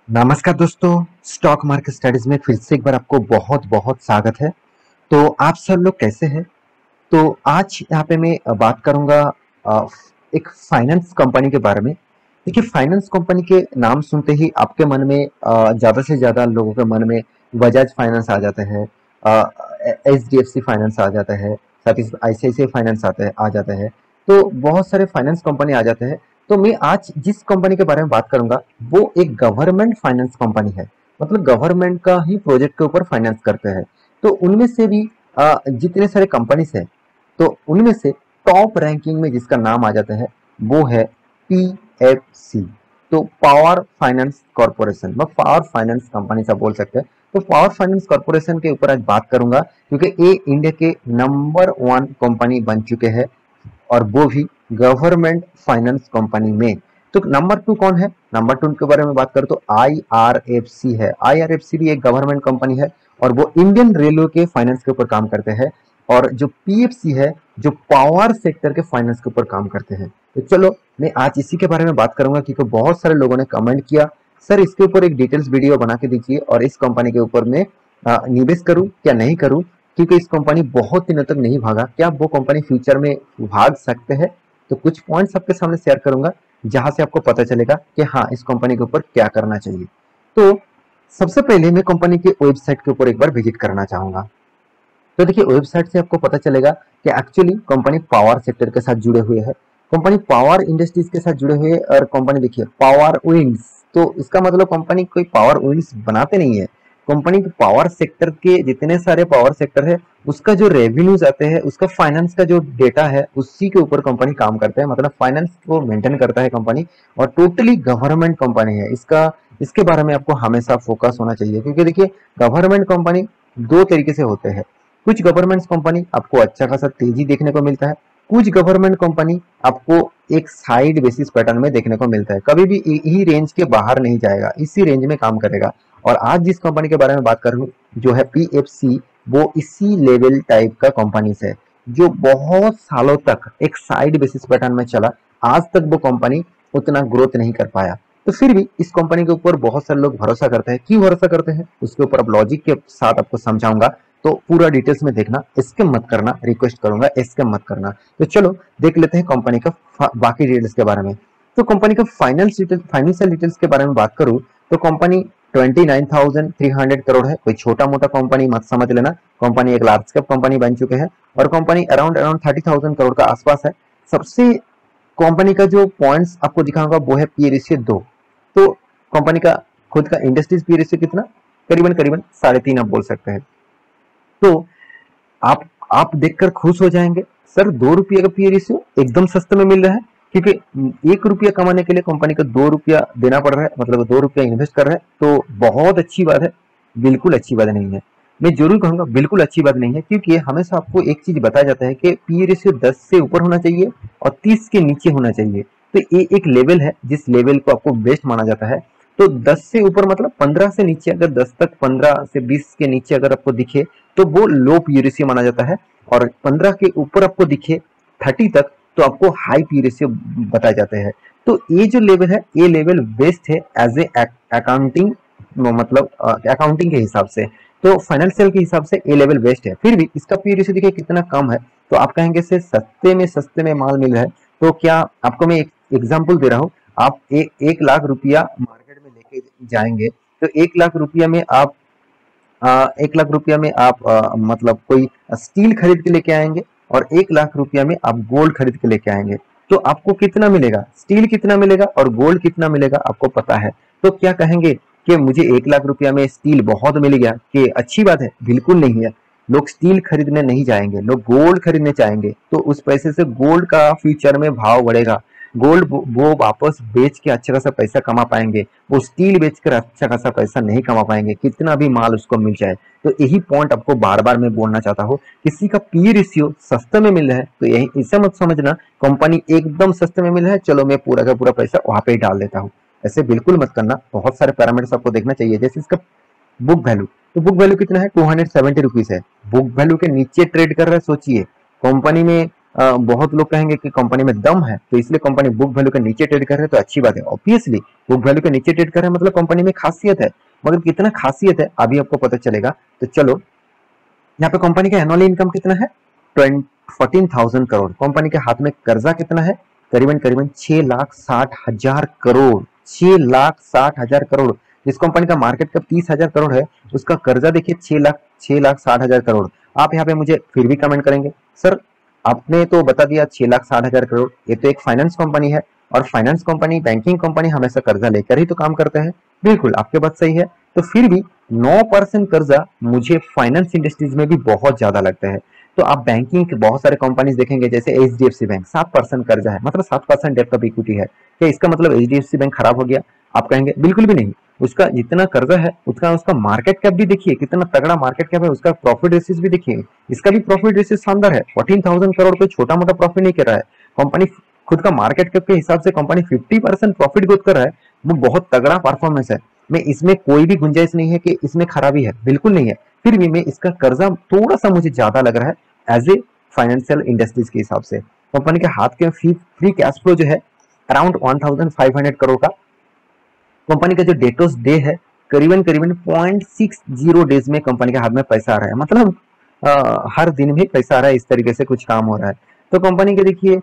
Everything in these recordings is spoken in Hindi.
नमस्कार दोस्तों, स्टॉक मार्केट स्टडीज में फिर से एक बार आपको बहुत बहुत स्वागत है। तो आप सब लोग कैसे हैं? तो आज यहाँ पे मैं बात करूंगा अ, एक फाइनेंस कंपनी के बारे में। देखिए, फाइनेंस कंपनी के नाम सुनते ही आपके मन में ज़्यादा से ज़्यादा लोगों के मन में बजाज फाइनेंस आ जाता है, एचडीएफसी फाइनेंस आ जाता है, साथ ही आईसीआईसीआई फाइनेंस आ जाता है। तो बहुत सारे फाइनेंस कंपनी आ जाते हैं। तो मैं आज जिस कंपनी के बारे में बात करूंगा वो एक गवर्नमेंट फाइनेंस कंपनी है। मतलब गवर्नमेंट का ही प्रोजेक्ट के ऊपर फाइनेंस करते हैं। तो उनमें से भी जितने सारे कंपनीज है, तो उनमें से टॉप रैंकिंग में जिसका नाम आ जाता है वो है पीएफसी। तो पावर फाइनेंस कॉर्पोरेशन, मैं पावर फाइनेंस कंपनी से बोल सकते हैं। तो पावर फाइनेंस कॉर्पोरेशन के ऊपर आज बात करूंगा, क्योंकि ये इंडिया के नंबर 1 कंपनी बन चुके हैं, और वो भी गवर्नमेंट फाइनेंस कंपनी में। तो नंबर 2 कौन है? नंबर 2 के बारे में बात करें तो आईआरएफसी है। आईआरएफसी भी एक गवर्नमेंट कंपनी है और वो इंडियन रेलवे के फाइनेंस के ऊपर काम करते हैं। और जो पीएफसी है, जो पावर सेक्टर के फाइनेंस के ऊपर काम करते हैं। तो चलो, मैं आज इसी के बारे में बात करूंगा, क्योंकि बहुत सारे लोगों ने कमेंट किया, सर इसके ऊपर एक डिटेल्स वीडियो बना के दीजिए और इस कंपनी के ऊपर मैं निवेश करूं क्या नहीं करूं, क्योंकि इस कंपनी बहुत दिनों तक नहीं भागा, क्या वो कंपनी फ्यूचर में भाग सकते हैं? तो कुछ पॉइंट्स आपके सामने शेयर करूंगा, जहां से आपको पता चलेगा कि हाँ, इस कंपनी के ऊपर क्या करना चाहिए। तो सबसे पहले मैं कंपनी के वेबसाइट के ऊपर एक बार विजिट करना चाहूंगा। तो देखिए, वेबसाइट से आपको पता चलेगा कि एक्चुअली कंपनी पावर सेक्टर के साथ जुड़े हुए हैं, कंपनी पावर इंडस्ट्रीज के साथ जुड़े हुए हैं। और कंपनी देखिए पावर विंड्स, तो इसका मतलब कंपनी कोई पावर विंड्स बनाते नहीं है। कंपनी के पावर सेक्टर के जितने सारे पावर सेक्टर है, उसका जो रेवेन्यूज आते हैं, उसका फाइनेंस का जो डेटा है, उसी के ऊपर कंपनी काम करता है। मतलब फाइनेंस को मेंटेन करता है कंपनी, और टोटली गवर्नमेंट कंपनी है। इसके बारे में आपको हमेशा फोकस होना चाहिए, क्योंकि देखिए गवर्नमेंट कंपनी दो तरीके से होते हैं। कुछ गवर्नमेंट कंपनी आपको अच्छा खासा तेजी देखने को मिलता है, कुछ गवर्नमेंट कंपनी आपको एक साइड बेसिस पैटर्न में देखने को मिलता है। कभी भी यही रेंज के बाहर नहीं जाएगा, इसी रेंज में काम करेगा। और आज जिस कंपनी के बारे में बात कर रहा हूँ, जो है पीएफसी, वो इसी लेवल टाइप का कंपनी है, जो बहुत सालों तक एक साइड बेसिस पैटर्न में चला। आज तक वो कंपनी उतना ग्रोथ नहीं कर पाया, तो फिर भी इस कंपनी के ऊपर बहुत सारे लोग भरोसा करते हैं। क्यों भरोसा करते हैं उसके ऊपर अब लॉजिक के साथ आपको समझाऊंगा। तो पूरा डिटेल्स में देखना, स्किप मत करना, रिक्वेस्ट करूंगा स्किप मत करना। तो चलो देख लेते हैं कंपनी का बाकी डिटेल्स के बारे में। तो कंपनी का फाइनेंशियल डिटेल्स के बारे में बात करूं, तो कंपनी 29,300 करोड़ है। कोई छोटा मोटा कंपनी मत समझ लेना, कंपनी एक लार्ज कैप कंपनी बन चुके हैं, और कंपनी अराउंड 30,000 करोड़ का आसपास है। सबसे कंपनी का जो पॉइंट्स आपको दिखाऊंगा वो है पी रेशियो 2। तो कंपनी का खुद का इंडस्ट्रीज पी रेशियो कितना? करीबन करीबन 3.5 आप बोल सकते हैं। तो आप देखकर खुश हो जाएंगे, सर 2 रुपये का पी रेशियो एकदम सस्ते में मिल रहा है। क्योंकि 1 रुपया कमाने के लिए कंपनी को 2 रुपया देना पड़ रहा है, मतलब 2 रुपया इन्वेस्ट कर रहे हैं। तो बहुत अच्छी बात है, बिल्कुल अच्छी बात नहीं है। मैं जरूर कहूंगा बिल्कुल अच्छी बात नहीं है, क्योंकि हमेशा आपको एक चीज बताया जाता है कि पी रेशियो 10 से ऊपर होना चाहिए और 30 के नीचे होना चाहिए। तो ये एक लेवल है जिस लेवल को आपको बेस्ट माना जाता है। तो 10 से ऊपर मतलब 15 से नीचे, अगर 10 तक 15 से 20 के नीचे अगर आपको दिखे तो वो लो पी रेशियो माना जाता है। और 15 के ऊपर आपको दिखे 30 तक, तो आपको हाई पी रेशियो बताए जाते हैं। तो ये जो लेवल है, ये लेवल बेस्ट है एज ए अकाउंटिंग, मतलब अकाउंटिंग के हिसाब से। तो फाइनेंशियल के हिसाब से ये लेवल बेस्ट है। फिर भी इसका पी रेशियो देखिए कितना कम है। तो आप कहेंगे से सस्ते में माल मिल रहा है। तो क्या आपको मैं एक एग्जाम्पल दे रहा हूँ। आप 1 लाख रुपया मार्केट में लेके जाएंगे, तो 1 लाख रुपया में आप 1 लाख रुपया में आप मतलब कोई स्टील खरीद के लेके आएंगे, और 1 लाख रुपया में आप गोल्ड खरीद के लेके आएंगे, तो आपको कितना मिलेगा? स्टील कितना मिलेगा और गोल्ड कितना मिलेगा आपको पता है। तो क्या कहेंगे कि मुझे 1 लाख रुपया में स्टील बहुत मिल गया, कि अच्छी बात है? बिल्कुल नहीं है। लोग स्टील खरीदने नहीं जाएंगे, लोग गोल्ड खरीदने चाहेंगे। तो उस पैसे से गोल्ड का फ्यूचर में भाव बढ़ेगा, गोल्ड वो वापस बेच के अच्छा खासा पैसा कमा पाएंगे। वो स्टील बेचकर अच्छा खासा पैसा नहीं कमा पाएंगे, कितना भी माल उसको मिल जाए। तो यही पॉइंट आपको बार बार मैं बोलना चाहता हूँ। किसी का पी रेशियो सस्ते में मिल रहा है तो यही इसे मत समझना कंपनी एकदम सस्ते में मिल रहा है, चलो मैं पूरा का पूरा पैसा वहां पे ही डाल देता हूँ। ऐसे बिल्कुल मत करना। बहुत सारे पैरामीटर्स आपको देखना चाहिए, जैसे इसका बुक वैल्यू। तो बुक वैल्यू कितना है? 270 रुपीज है। बुक वैल्यू के नीचे ट्रेड कर रहा है। सोचिए कंपनी में बहुत लोग कहेंगे कि कंपनी में दम है, तो इसलिए कंपनी बुक वैल्यू के नीचे ट्रेड कर रहे हैं, तो अच्छी बात है। ऑब्वियसली बुक वैल्यू के नीचे ट्रेड कर रहे हैं मतलब कंपनी में खासियत है, मगर कितना खासियत है अभी आपको पता चलेगा। तो चलो, यहाँ पे कंपनी का एनुअल इनकम कितना है, 14,000 करोड़। कंपनी के हाथ में कर्जा कितना है, करीबन करीबन 6,60,000 करोड़। 6,60,000 करोड़। जिस कंपनी का मार्केट कैप 30,000 करोड़ है, उसका कर्जा देखिए 6,60,000 करोड़। आप यहाँ पे मुझे फिर भी कमेंट करेंगे, सर आपने तो बता दिया 6,60,000 करोड़, ये तो एक फाइनेंस कंपनी है, और फाइनेंस कंपनी, बैंकिंग कंपनी हमेशा कर्जा लेकर ही तो काम करते हैं। बिल्कुल आपके बात सही है, तो फिर भी 9% कर्जा मुझे फाइनेंस इंडस्ट्रीज में भी बहुत ज्यादा लगता है। तो आप बैंकिंग के बहुत सारे कंपनीज देखेंगे, जैसे एचडीएफसी बैंक 7% कर्जा है, मतलब 7% डेब्ट ऑफ इक्विटी है। क्या इसका मतलब एचडीएफसी बैंक खराब हो गया? आप कहेंगे बिल्कुल भी नहीं। उसका जितना कर्जा है उतना उसका मार्केट कैप भी देखिए, कितना तगड़ा मार्केट कैप है, उसका प्रॉफिट रेशियो भी देखिए, इसका भी प्रॉफिट रेशियो शानदार है। 14,000 करोड़ कोई छोटा मोटा प्रॉफिट नहीं कर रहा है। कंपनी खुद का मार्केट कैप के हिसाब से कंपनी 50% प्रॉफिट ग्रोथ कर रहा है, वो बहुत तगड़ा परफॉर्मेंस है। मैं इसमें कोई भी गुंजाइश नहीं है कि इसमें खराबी है, बिल्कुल नहीं है। फिर भी मैं इसका कर्जा थोड़ा सा मुझे ज्यादा लग रहा है एज ए फाइनेंशियल इंडस्ट्रीज के हिसाब से। कंपनी के हाथ के फ्री कैश फ्लो जो है अराउंड 1,500 करोड़ का। कंपनी का जो डेटोस डे है करीबन करीबन 0.60 डेज में कंपनी के हाथ में पैसा आ रहा है, मतलब हर दिन भी पैसा आ रहा है, इस तरीके से कुछ काम हो रहा है। तो कंपनी के देखिए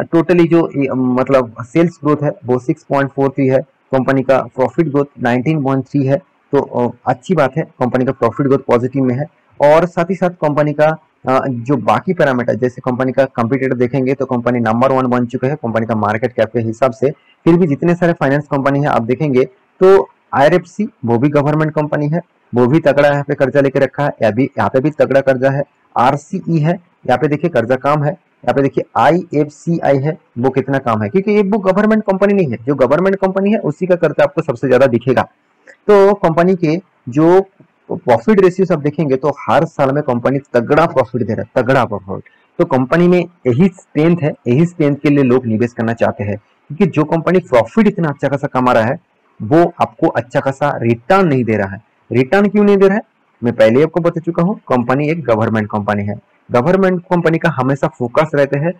टोटली जो मतलब सेल्स ग्रोथ है वो 6.43 है, कंपनी का प्रॉफिट ग्रोथ 19.3 है। तो अच्छी बात है, कंपनी का प्रॉफिट ग्रोथ पॉजिटिव में है। और साथ ही साथ कंपनी का जो बाकी पैरामीटर, जैसे कंपनी का कंपटीटर देखेंगे तो कंपनी नंबर 1 बन चुका है कंपनी का मार्केट कैप के हिसाब से। फिर भी जितने सारे फाइनेंस कंपनी है आप देखेंगे तो आईआरएफसी वो भी गवर्नमेंट कंपनी है, वो भी तगड़ा यहाँ पे कर्जा लेके रखा है, यहाँ पे भी तगड़ा कर्जा है। आरसीई है, यहाँ पे देखिए कर्जा काम है। यहाँ पे देखिए आईएफसीआई है, वो कितना काम है, क्योंकि ये वो गवर्नमेंट कंपनी नहीं है। जो गवर्नमेंट कंपनी है उसी का कर्जा आपको सबसे ज्यादा दिखेगा। तो कंपनी के जो प्रॉफिट रेशियो आप देखेंगे तो हर साल में कंपनी तगड़ा प्रॉफिट दे रहा है, तगड़ा प्रॉफिट। तो कंपनी में यही स्ट्रेंथ है, यही स्ट्रेंथ के लिए लोग निवेश करना चाहते हैं, क्योंकि जो कंपनी प्रॉफिट इतना अच्छा खासा कमा रहा है वो आपको अच्छा खासा रिटर्न नहीं दे रहा है। रिटर्न क्यों नहीं दे रहा है, मैं पहले आपको बता चुका हूँ। कंपनी एक गवर्नमेंट कंपनी है, गवर्नमेंट कंपनी का हमेशा फोकस रहता है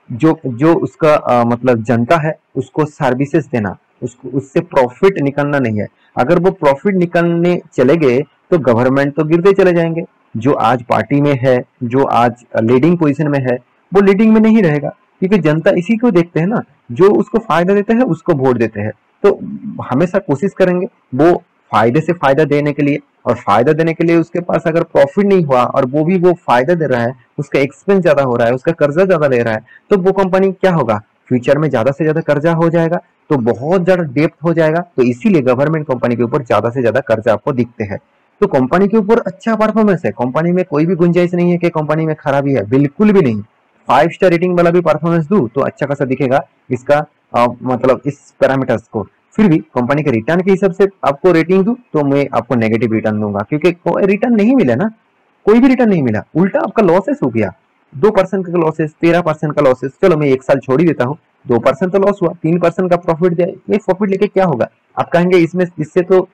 जो जो उसका मतलब जनता है उसको सर्विसेज देना, उसको उससे प्रॉफिट निकालना नहीं है। अगर वो प्रॉफिट निकालने चले गए तो गवर्नमेंट तो गिरते चले जाएंगे। जो आज पार्टी में है, जो आज लीडिंग पोजीशन में है, वो लीडिंग में नहीं रहेगा, क्योंकि जनता इसी को देखते हैं ना, जो उसको फायदा देते हैं उसको वोट देते हैं। तो हमेशा कोशिश करेंगे वो फायदे से फायदा देने के लिए, और फायदा देने के लिए उसके पास अगर प्रॉफिट नहीं हुआ और वो भी वो फायदा दे रहा है, उसका एक्सपेंस ज्यादा हो रहा है, उसका कर्जा ज्यादा ले रहा है, तो वो कंपनी क्या होगा, फ्यूचर में ज्यादा से ज्यादा कर्जा हो जाएगा, तो बहुत ज्यादा डेप्थ हो जाएगा। तो इसीलिए गवर्नमेंट कंपनी के ऊपर ज्यादा से ज्यादा कर्जा आपको दिखते हैं। तो कंपनी के ऊपर अच्छा परफॉर्मेंस है, कंपनी में कोई भी गुंजाइश नहीं है कि कंपनी में खराबी है, बिल्कुल भी नहीं। 5 स्टार रेटिंग वाला भी परफॉर्मेंस दू तो अच्छा खासा दिखेगा इसका मतलब इस पैरामीटर्स को। फिर भी कंपनी के रिटर्न के हिसाब से आपको रेटिंग दूं तो मैं आपको नेगेटिव रिटर्न दूंगा, क्योंकि रिटर्न नहीं मिला ना, कोई भी रिटर्न नहीं मिला, उल्टा आपका लॉसेस हो गया। 2% का लॉसेस, 13% का लॉसेस। चलो मैं एक साल छोड़ ही देता हूँ, 2% तो लॉस हुआ, 3% का प्रॉफिट दिया, ये प्रॉफिट लेके क्या होगा? आप कहेंगे इसमें इससे तो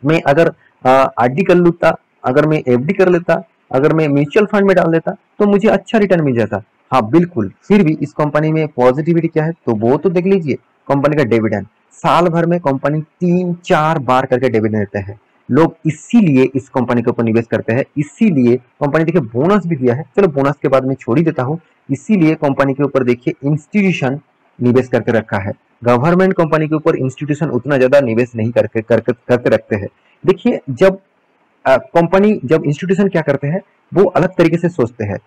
मैं अगर आरडी कर लेता, अगर मैं एफडी कर लेता, अगर मैं म्यूचुअल फंड में डाल देता तो मुझे अच्छा रिटर्न मिल जाता। हाँ बिल्कुल, फिर भी इस कंपनी में पॉजिटिविटी क्या है तो वो तो देख लीजिए। कंपनी का डिविडेंड साल भर में कंपनी 3-4 बार करके डिविडेंड देते हैं। लोग इसीलिए इस कंपनी के ऊपर निवेश करते हैं, इसीलिए कंपनी देखिए बोनस भी दिया है। चलो बोनस के बाद मैं छोड़ ही देता हूँ। इसीलिए कंपनी के ऊपर देखिए इंस्टीट्यूशन निवेश करके रखा है। गवर्नमेंट कंपनी के ऊपर इंस्टीट्यूशन उतना ज्यादा निवेश नहीं करके रखते हैं। देखिए जब कंपनी, जब इंस्टीट्यूशन क्या करते हैं वो अलग तरीके से सोचते हैं।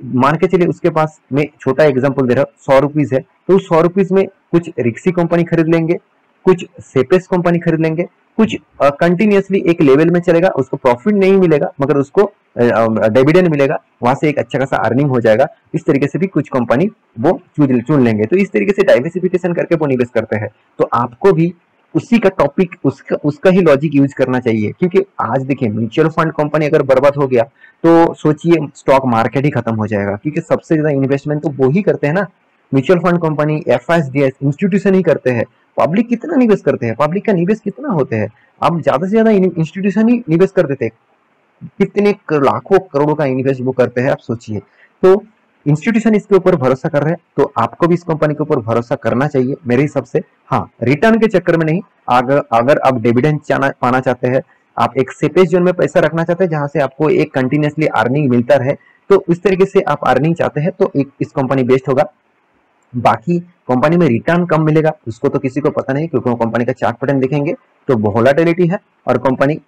मान के चलिए उसके पास, मैं छोटा एग्जांपल दे रहा हूँ, 100 रुपीज है तो 100 रुपीज में कुछ रिक्सी कंपनी खरीद लेंगे, कुछ सेपेस कंपनी खरीद लेंगे, कुछ कंटिन्यूअसली एक लेवल में चलेगा, उसको प्रॉफिट नहीं मिलेगा मगर उसको डिविडेंड मिलेगा, वहां से एक अच्छा खासा अर्निंग हो जाएगा। इस तरीके से भी कुछ कंपनी वो चुन लेंगे। तो इस तरीके से डाइवर्सिफिकेशन करके वो निवेश करते हैं। तो आपको भी उसी का टॉपिक, उसका ही लॉजिक यूज करना चाहिए, क्योंकि आज देखिए म्यूचुअल फंड कंपनी अगर बर्बाद हो गया तो सोचिए स्टॉक मार्केट ही खत्म हो जाएगा, क्योंकि सबसे ज्यादा इन्वेस्टमेंट तो वो ही करते हैं ना, mutual fund company, FISDS, institution ही करते हैं। पब्लिक कितना निवेश करते हैं, पब्लिक का निवेश कितना होते हैं? अब ज्यादा से ज्यादा इंस्टीट्यूशन ही निवेश कर देते हैं, कितने लाखों करोड़ों का इन्वेस्ट वो करते हैं, आप सोचिए। तो इंस्टीट्यूशन इसके ऊपर भरोसा कर रहे हैं, तो आपको भी इस कंपनी के ऊपर भरोसा करना चाहिए मेरे हिसाब से। हाँ, रिटर्न के चक्कर में नहीं, अगर आप डिविडेंड पाना चाहते हैं, आप एक सेफेस्ट जोन में पैसा रखना चाहते हैं जहां से आपको एक कंटिन्यूसली अर्निंग मिलता रहे, तो इस तरीके से आप अर्निंग चाहते हैं तो इस कंपनी बेस्ट होगा। बाकी कंपनी में रिटर्न कम मिलेगा उसको तो किसी को पता नहीं, क्योंकि वो कंपनी का चार्ट पैटर्न देखेंगे तो वोलेटिलिटी है, और कंपनी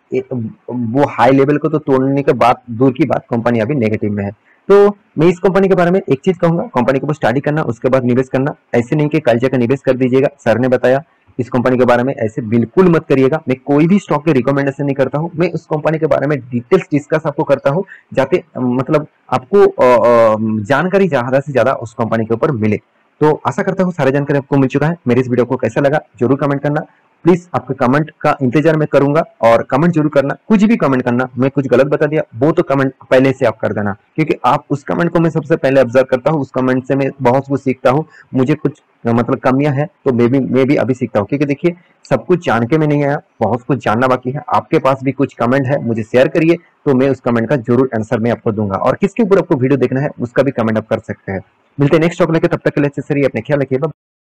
वो हाई लेवल को तो तोड़ने के बाद दूर की बात, कंपनी अभी नेगेटिव में है। तो मैं इस कंपनी के बारे में एक चीज कहूंगा, कंपनी के ऊपर स्टडी करना, उसके बाद निवेश करना। ऐसे नहीं कि कल जाकर निवेश कर दीजिएगा। सर ने बताया इस कंपनी के बारे में ऐसे बिल्कुल मत करिएगा। मैं कोई भी स्टॉक के रिकमेंडेशन नहीं करता हूँ, मैं उस कंपनी के बारे में डिटेल्स डिस्कस आपको करता हूँ, जाते मतलब आपको जानकारी ज्यादा से ज्यादा उस कंपनी के ऊपर मिले। तो आशा करता हूँ सारी जानकारी आपको मिल चुका है। मेरे इस वीडियो को कैसा लगा जरूर कमेंट करना। प्लीज आपके कमेंट का इंतजार मैं करूंगा, और कमेंट जरूर करना, कुछ भी कमेंट करना। मैं कुछ गलत बता दिया वो तो कमेंट पहले से आप कर देना, क्योंकि आप उस कमेंट को मैं सबसे पहले ऑब्जर्व करता हूँ, उस कमेंट से मैं बहुत कुछ सीखता हूँ। मुझे कुछ मतलब कमियां हैं तो मैं भी अभी सीखता हूँ, क्योंकि देखिए सब कुछ जान के मैं नहीं आया, बहुत कुछ जानना बाकी है। आपके पास भी कुछ कमेंट है मुझे शेयर करिए, तो मैं उस कमेंट का जरूर आंसर मैं आपको दूंगा। और किसके ऊपर आपको वीडियो देखना है उसका भी कमेंट आप कर सकते हैं। मिलते हैं नेक्स्ट टॉपिक लेके, तब तक के लिए अच्छे से रहिए, अपने ख्याल रखिए।